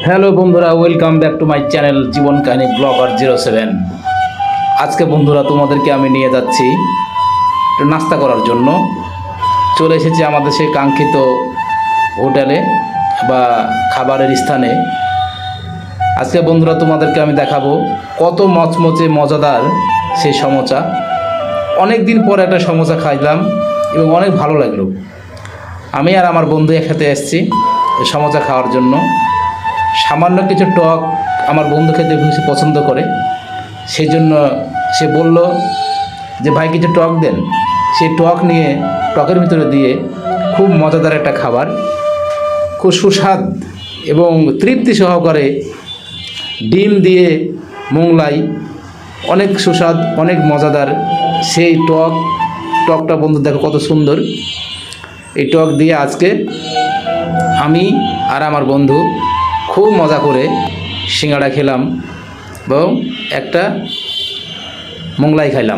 Hello বন্ধুরা, welcome back to my channel জীবন কাহিনী ব্লগার 07। আজকে বন্ধুরা তোমাদেরকে আমি নিয়ে যাচ্ছি একটু নাস্তা করার জন্য। চলে এসেছি আমাদের সেই কাঙ্ক্ষিত হোটেলে বা খাবারের স্থানে। আজকে বন্ধুরা তোমাদেরকে আমি দেখাবো কত মচমচে মজাদার সেই সমোসা। অনেক দিন পর একটা সমোসা খাইলাম এবং অনেক ভালো লাগলো। আমি আর আমার বন্ধু একসাথে এসেছি সমোসা খাওয়ার জন্য। সামান্য কিছু টক আমার বন্ধু খেতে বেশি পছন্দ করে, সেই জন্য সে বলল যে ভাই কিছু টক দেন। সেই টক নিয়ে টকের ভিতরে দিয়ে খুব মজাদার একটা খাবার, খুব সুস্বাদ এবং তৃপ্তি সহকারে ডিম দিয়ে মোংলাই, অনেক সুস্বাদ, অনেক মজাদার সেই টকটা বন্ধু দেখো কত সুন্দর। এই টক দিয়ে আজকে আমি আর আমার বন্ধু খুব মজা করে সিঙ্গাড়া খেলাম এবং একটা মোংলাই খাইলাম।